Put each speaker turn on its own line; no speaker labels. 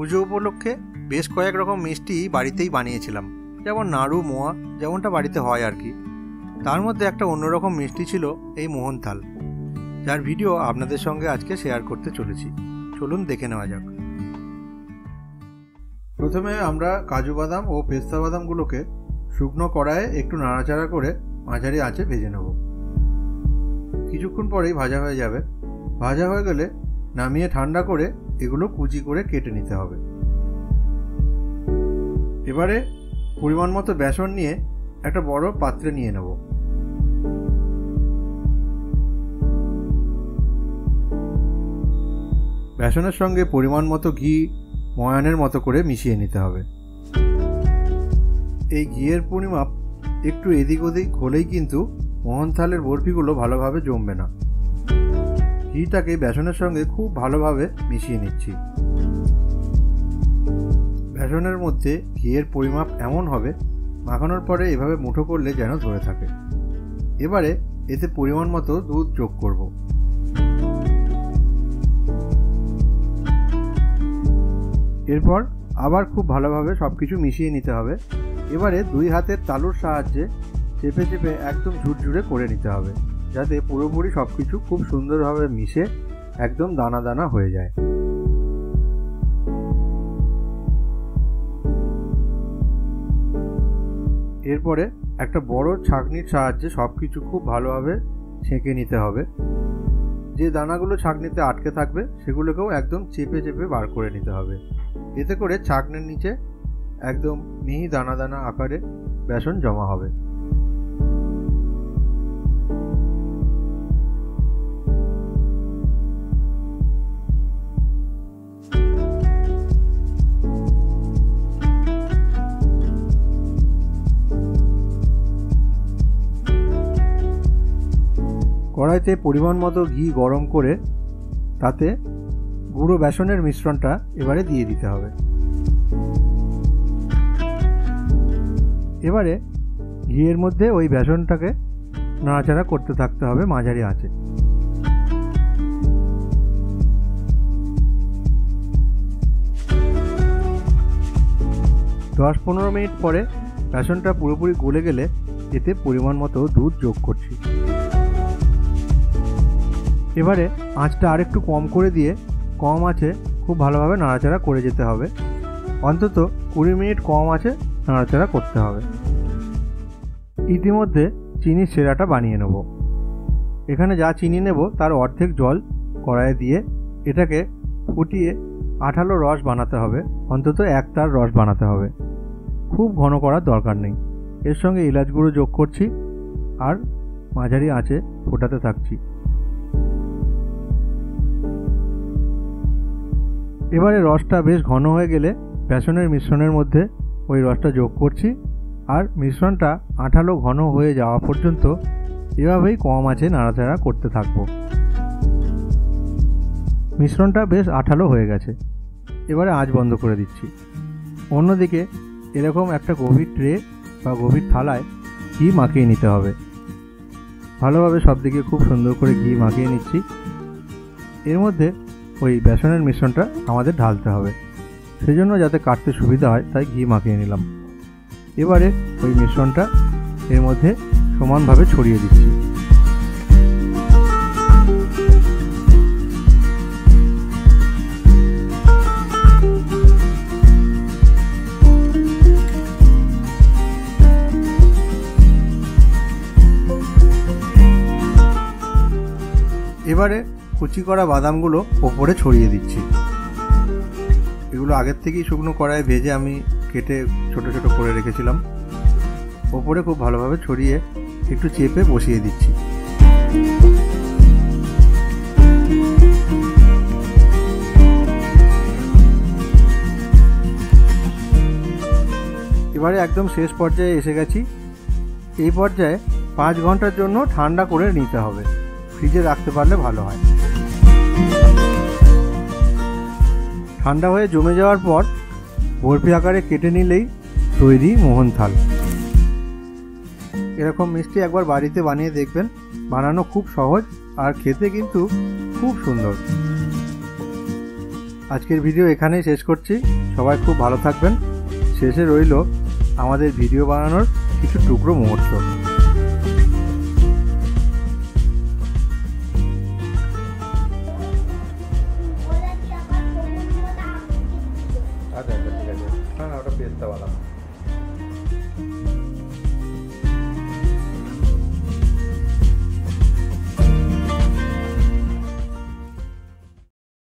পুজো উপলক্ষে বেশ কয়েক রকম মিষ্টি বাড়িতেই বানিয়েছিলাম, যেমন নাড়ু, মোয়া, যেমনটা বাড়িতে হয় আর কি। তার মধ্যে একটা অন্যরকম মিষ্টি ছিল এই মোহনথাল, যার ভিডিও আপনাদের সঙ্গে আজকে শেয়ার করতে চলেছি। চলুন দেখে নেওয়া যাক। প্রথমে আমরা কাজু বাদাম ও পেস্তা বাদামগুলোকে শুকনো কড়াইয়ে একটু নাড়াচাড়া করে মাঝারি আঁচে ভেজে নেব। কিছুক্ষণ পরেই ভাজা হয়ে যাবে। ভাজা হয়ে গেলে নামিয়ে ঠান্ডা করে এগুলো কুচি করে কেটে নিতে হবে। এবারে পরিমাণ মতো বেসন নিয়ে একটা বড় পাত্রে নিয়ে নেব। বেসনের সঙ্গে পরিমাণ মতো ঘি ময়ানের মতো করে মিশিয়ে নিতে হবে। এই ঘিয়ের পরিমাপ একটু এদিক ওদিক হলেই কিন্তু মোহনথালের বরফিগুলো ভালোভাবে জমবে না। ঘিটাকে বেসনের সঙ্গে খুব ভালোভাবে মিশিয়ে নিচ্ছি। বেসনের মধ্যে ঘিয়ের পরিমাপ এমন হবে, মাখানোর পরে এভাবে মুঠো করলে যেন ধরে থাকে। এবারে এতে পরিমাণ মতো দুধ যোগ করব। এরপর আবার খুব ভালোভাবে সব কিছু মিশিয়ে নিতে হবে। এবারে দুই হাতের তালুর সাহায্যে চেপে চেপে একদম ঝুরঝুরে করে নিতে হবে, যাতে পুরোপুরি সব কিছু খুব সুন্দরভাবে মিশে একদম দানা দানা হয়ে যায়। এরপরে একটা বড় ছাঁকনির সাহায্যে সব কিছু খুব ভালোভাবে ছেঁকে নিতে হবে। যে দানাগুলো ছাঁকনিতে আটকে থাকবে সেগুলোকেও একদম চেপে চেপে বার করে নিতে হবে। এতে করে ছাঁকনির নিচে একদম মিহি দানা দানা আকারে বেসন জমা হবে। কড়াইতে পরিমাণ মতো ঘি গরম করে তাতে গুঁড়ো বেসনের মিশ্রণটা এবারে দিয়ে দিতে হবে। এবারে ঘিয়ের মধ্যে ওই বেসনটাকে নাড়াচাড়া করতে থাকতে হবে মাঝারি আঁচে। দশ 15 মিনিট পরে বেসনটা পুরোপুরি গলে গেলে এতে পরিমাণ মতো দুধ যোগ করছি। এবারে আঁচটা আরেকটু কম করে দিয়ে কম আঁচে খুব ভালোভাবে নাড়াচাড়া করে যেতে হবে। অন্তত 20 মিনিট কম আঁচে নাড়াচাড়া করতে হবে। ইতিমধ্যে চিনির সেরাটা বানিয়ে নেব। এখানে যা চিনি নেব তার অর্ধেক জল কড়াইয়ে দিয়ে এটাকে ফুটিয়ে আঠালো রস বানাতে হবে। অন্তত 1 তার রস বানাতে হবে, খুব ঘন করার দরকার নেই। এর সঙ্গে এলাচ গুঁড়ো যোগ করছি আর মাঝারি আঁচে ফোটাতে থাকছি। এবারে রসটা বেশ ঘন হয়ে গেলে বেসনের মিশ্রণের মধ্যে ওই রসটা যোগ করছি আর মিশ্রণটা আঠালো ঘন হয়ে যাওয়া পর্যন্ত এভাবেই কম আঁচে নাড়াচাড়া করতে থাকব। মিশ্রণটা বেশ আঠালো হয়ে গেছে। এবারে আঁচ বন্ধ করে দিচ্ছি। অন্যদিকে এরকম একটা গভীর ট্রে বা গভীর থালায় ঘি মাখিয়ে নিতে হবে। ভালোভাবে সব দিকে খুব সুন্দর করে ঘি মাখিয়ে নিচ্ছি। এর মধ্যে ওই বেসনের মিশ্রণটা আমাদের ঢালতে হবে, সেজন্য যাতে কাটতে সুবিধা হয় তাই ঘি মাখিয়ে নিলাম। এবারে ওই মিশ্রণটা এর মধ্যে সমানভাবে ছড়িয়ে দিচ্ছি। এবারে কুচি করা বাদামগুলো ওপরে ছড়িয়ে দিচ্ছি। এগুলো আগের থেকেই শুকনো কড়াইয়ে ভেজে আমি কেটে ছোট ছোট করে রেখেছিলাম। ওপরে খুব ভালোভাবে ছড়িয়ে একটু চেপে বসিয়ে দিচ্ছি। এবারে একদম শেষ পর্যায়ে এসে গেছি। এই পর্যায়ে 5 ঘন্টার জন্য ঠান্ডা করে নিতে হবে। ফ্রিজে রাখতে পারলে ভালো হয়। ঠান্ডা হয়ে জমে যাওয়ার পর বরফি আকারে কেটে নিলেই তৈরি মোহনথাল। এরকম মিষ্টি একবার বাড়িতে বানিয়ে দেখবেন। বানানো খুব সহজ আর খেতে কিন্তু খুব সুন্দর। আজকের ভিডিও এখানেই শেষ করছি। সবাই খুব ভালো থাকবেন। শেষে রইল আমাদের ভিডিও বানানোর কিছু টুকরো মুহূর্ত। আচ্ছা আচ্ছা, ঠিক আছে। হ্যাঁ, ওটা পেস্তাওয়ালা।